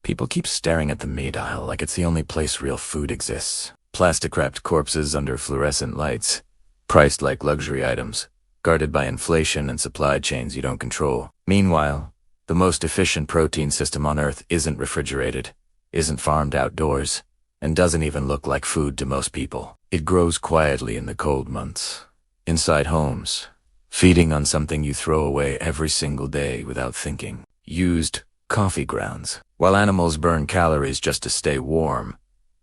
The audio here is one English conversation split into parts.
People keep staring at the meat aisle like it's the only place real food exists. Plastic-wrapped corpses under fluorescent lights, priced like luxury items, guarded by inflation and supply chains you don't control. Meanwhile, the most efficient protein system on Earth isn't refrigerated, isn't farmed outdoors, and doesn't even look like food to most people. It grows quietly in the cold months, inside homes, feeding on something you throw away every single day without thinking. Used coffee grounds. While animals burn calories just to stay warm,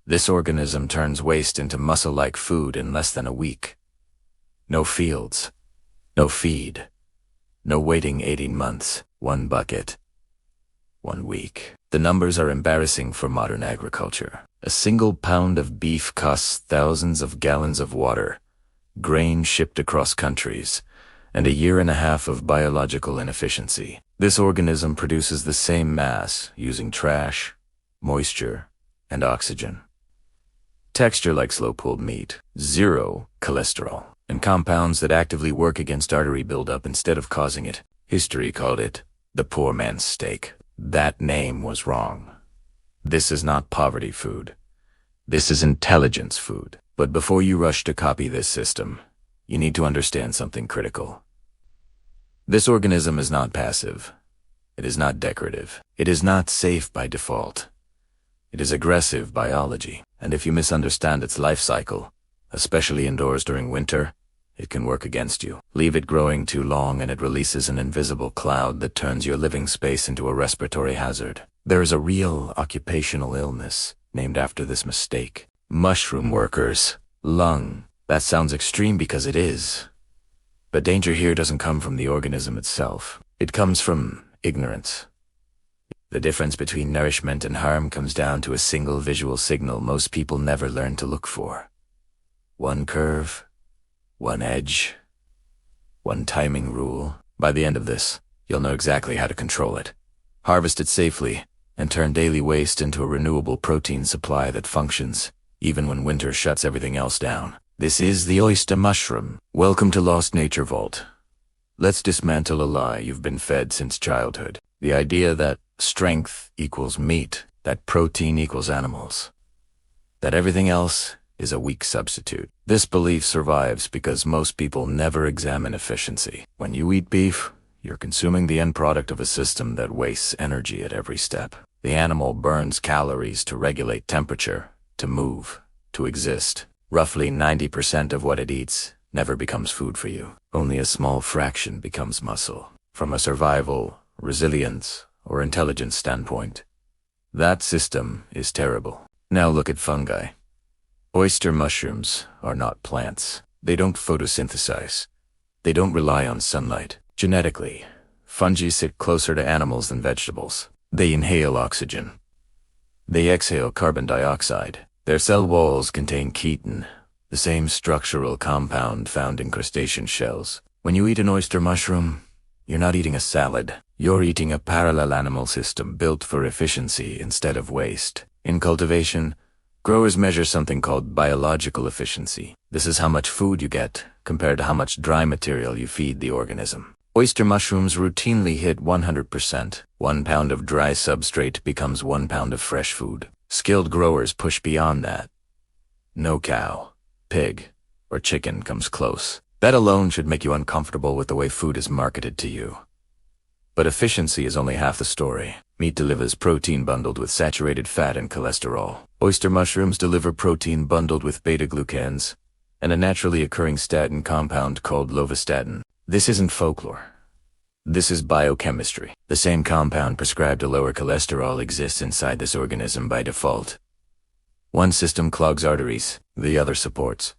this organism turns waste into muscle-like food in less than a week. No fields, no feed, no waiting 18 months, 1 bucket, 1 week. The numbers are embarrassing for modern agriculture. A single pound of beef costs thousands of gallons of water, grain shipped across countries, and a year and a half of biological inefficiency. This organism produces the same mass using trash, moisture, and oxygen. Texture like slow-pulled meat, 0 cholesterol, and compounds that actively work against artery buildup instead of causing it. History called it the poor man's steak. That name was wrong. This is not poverty food. This is intelligence food. But before you rush to copy this system, you need to understand something critical. This organism is not passive. It is not decorative. It is not safe by default. It is aggressive biology, and if you misunderstand its life cycle, especially indoors during winter, it can work against you. Leave it growing too long and it releases an invisible cloud that turns your living space into a respiratory hazard. There is a real occupational illness named after this mistake. Mushroom workers. Lung. That sounds extreme because it is. But danger here doesn't come from the organism itself. It comes from ignorance. The difference between nourishment and harm comes down to a single visual signal most people never learn to look for. 1 curve, 1 edge, 1 timing rule. By the end of this, you'll know exactly how to control it. Harvest it safely, and turn daily waste into a renewable protein supply that functions, even when winter shuts everything else down. This is the Oyster Mushroom. Welcome to Lost Nature Vault. Let's dismantle a lie you've been fed since childhood. The idea that strength equals meat, that protein equals animals, that everything else is a weak substitute. This belief survives because most people never examine efficiency. When you eat beef, you're consuming the end product of a system that wastes energy at every step. The animal burns calories to regulate temperature, to move, to exist. Roughly 90% of what it eats never becomes food for you. Only a small fraction becomes muscle. From a survival, resilience, or intelligence standpoint, that system is terrible. Now look at fungi. Oyster mushrooms are not plants. They don't photosynthesize. They don't rely on sunlight. Genetically, fungi sit closer to animals than vegetables. They inhale oxygen. They exhale carbon dioxide. Their cell walls contain chitin, the same structural compound found in crustacean shells. When you eat an oyster mushroom, you're not eating a salad. You're eating a parallel animal system built for efficiency instead of waste. In cultivation, growers measure something called biological efficiency. This is how much food you get compared to how much dry material you feed the organism. Oyster mushrooms routinely hit 100%. 1 pound of dry substrate becomes 1 pound of fresh food. Skilled growers push beyond that. No cow, pig, or chicken comes close. That alone should make you uncomfortable with the way food is marketed to you. But efficiency is only half the story. Meat delivers protein bundled with saturated fat and cholesterol. Oyster mushrooms deliver protein bundled with beta-glucans and a naturally occurring statin compound called lovastatin. This isn't folklore. This is biochemistry. The same compound prescribed to lower cholesterol exists inside this organism by default. One system clogs arteries, the other supports,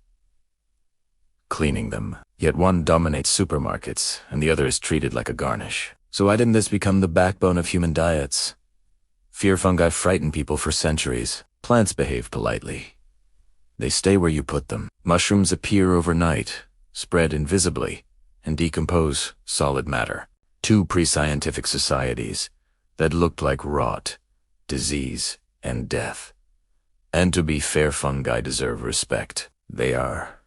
cleaning them. Yet one dominates supermarkets, and the other is treated like a garnish. So why didn't this become the backbone of human diets? Fear fungi frighten people for centuries. Plants behave politely. They stay where you put them. Mushrooms appear overnight, spread invisibly, and decompose solid matter. 2 pre-scientific societies that looked like rot, disease, and death. And to be fair, fungi deserve respect. They are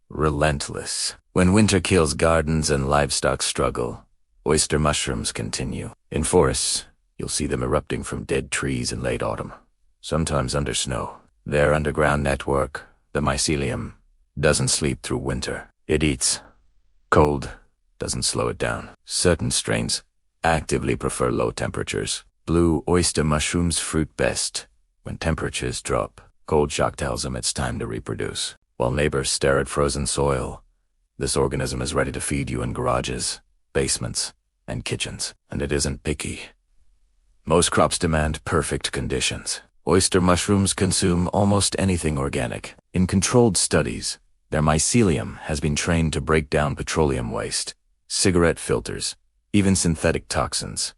relentless. When winter kills gardens and livestock struggle, oyster mushrooms continue. In forests, You'll see them erupting from dead trees in late autumn, sometimes under snow. Their underground network, the mycelium, doesn't sleep through winter. It eats. Cold doesn't slow it down. Certain strains actively prefer low temperatures. Blue oyster mushrooms fruit best when temperatures drop. Cold shock tells them it's time to reproduce. While neighbors stare at frozen soil, this organism is ready to feed you in garages, basements, and kitchens. And it isn't picky. Most crops demand perfect conditions. Oyster mushrooms consume almost anything organic. In controlled studies, their mycelium has been trained to break down petroleum waste, cigarette filters, even synthetic toxins.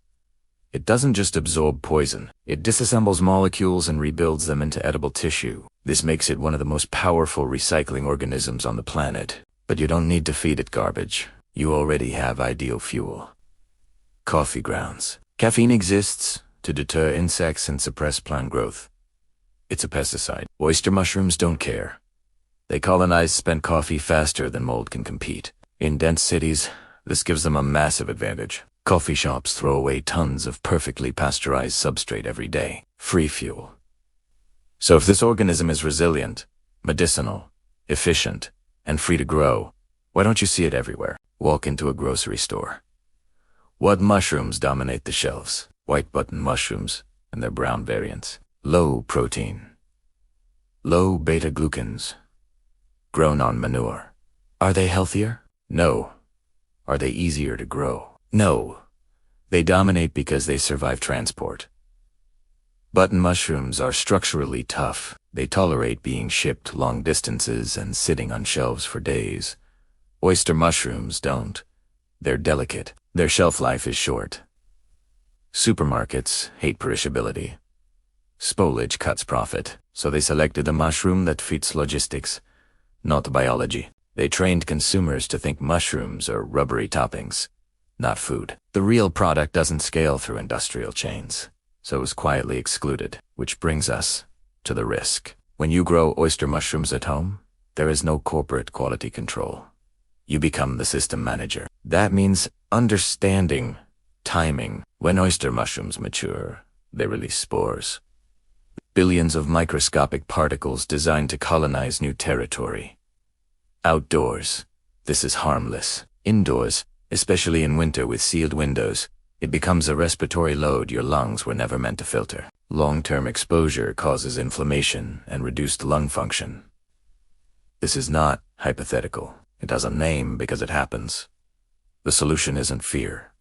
It doesn't just absorb poison, it disassembles molecules and rebuilds them into edible tissue. This makes it one of the most powerful recycling organisms on the planet. But you don't need to feed it garbage. You already have ideal fuel. Coffee grounds. Caffeine exists to deter insects and suppress plant growth. It's a pesticide. Oyster mushrooms don't care. They colonize spent coffee faster than mold can compete. In dense cities, this gives them a massive advantage. Coffee shops throw away tons of perfectly pasteurized substrate every day. Free fuel. So if this organism is resilient, medicinal, efficient, and free to grow, why don't you see it everywhere? Walk into a grocery store. What mushrooms dominate the shelves? White button mushrooms and their brown variants. Low protein. Low beta-glucans. Grown on manure. Are they healthier? No. Are they easier to grow? No. They dominate because they survive transport. Button mushrooms are structurally tough. They tolerate being shipped long distances and sitting on shelves for days. Oyster mushrooms don't. They're delicate. Their shelf life is short. Supermarkets hate perishability. Spoilage cuts profit, so they selected a mushroom that fits logistics, not biology. They trained consumers to think mushrooms are rubbery toppings, not food. The real product doesn't scale through industrial chains, so it was quietly excluded, which brings us to the risk. When you grow oyster mushrooms at home, there is no corporate quality control. You become the system manager. That means understanding timing. When oyster mushrooms mature, they release spores. Billions of microscopic particles designed to colonize new territory. Outdoors, this is harmless. Indoors, especially in winter with sealed windows, it becomes a respiratory load your lungs were never meant to filter. Long-term exposure causes inflammation and reduced lung function. This is not hypothetical. It has a name because it happens. The solution isn't fear.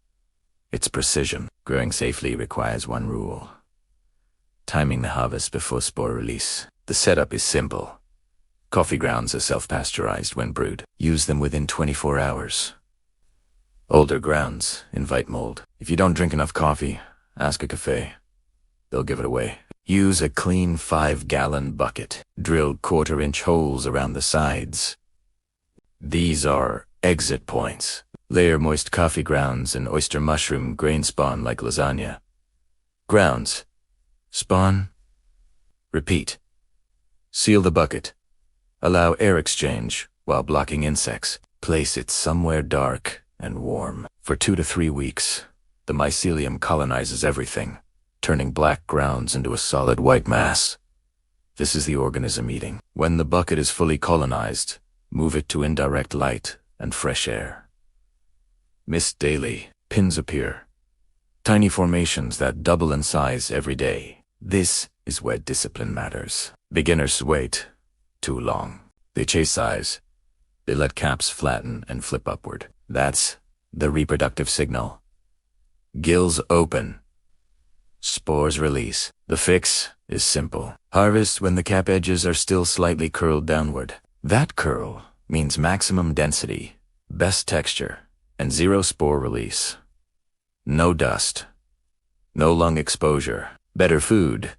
It's precision. Growing safely requires one rule. Timing the harvest before spore release. The setup is simple. Coffee grounds are self-pasteurized when brewed. Use them within 24 hours. Older grounds invite mold. If you don't drink enough coffee, ask a cafe. They'll give it away. Use a clean 5-gallon bucket. Drill 1/4-inch holes around the sides. These are exit points. Layer moist coffee grounds and oyster mushroom grain spawn like lasagna. Grounds. Spawn. Repeat. Seal the bucket. Allow air exchange while blocking insects. Place it somewhere dark and warm. For 2 to 3 weeks, the mycelium colonizes everything, turning black grounds into a solid white mass. This is the organism eating. When the bucket is fully colonized, move it to indirect light and fresh air. Mist daily, pins appear. Tiny formations that double in size every day. This is where discipline matters. Beginners wait too long. They chase size. They let caps flatten and flip upward. That's the reproductive signal. Gills open. Spores release. The fix is simple. Harvest when the cap edges are still slightly curled downward. That curl means maximum density, best texture, and 0 spore release. No dust. No lung exposure. Better food.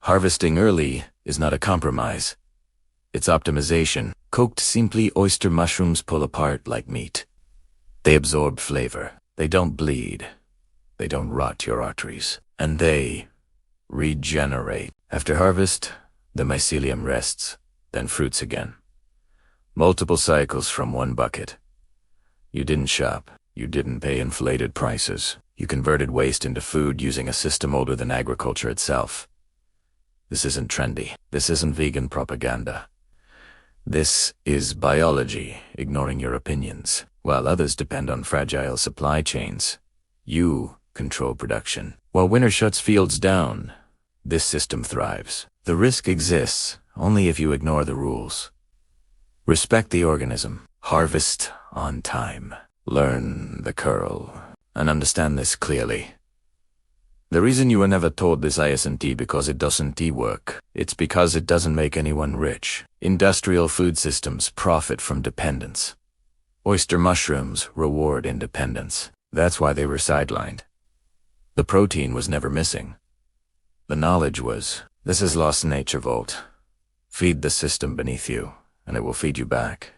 Harvesting early is not a compromise. It's optimization. Cooked simply, oyster mushrooms pull apart like meat. They absorb flavor. They don't bleed. They don't rot your arteries. And they regenerate. After harvest, the mycelium rests, then fruits again. Multiple cycles from one bucket. You didn't shop. You didn't pay inflated prices. You converted waste into food using a system older than agriculture itself. This isn't trendy. This isn't vegan propaganda. This is biology, ignoring your opinions. While others depend on fragile supply chains, you control production. While winter shuts fields down, this system thrives. The risk exists only if you ignore the rules. Respect the organism. Harvest on time. Learn the curl. And understand this clearly. The reason you were never told this isn't because it doesn't work. It's because it doesn't make anyone rich. Industrial food systems profit from dependence. Oyster mushrooms reward independence. That's why they were sidelined. The protein was never missing. The knowledge was, this is lost nature, Volt. Feed the system beneath you, and it will feed you back.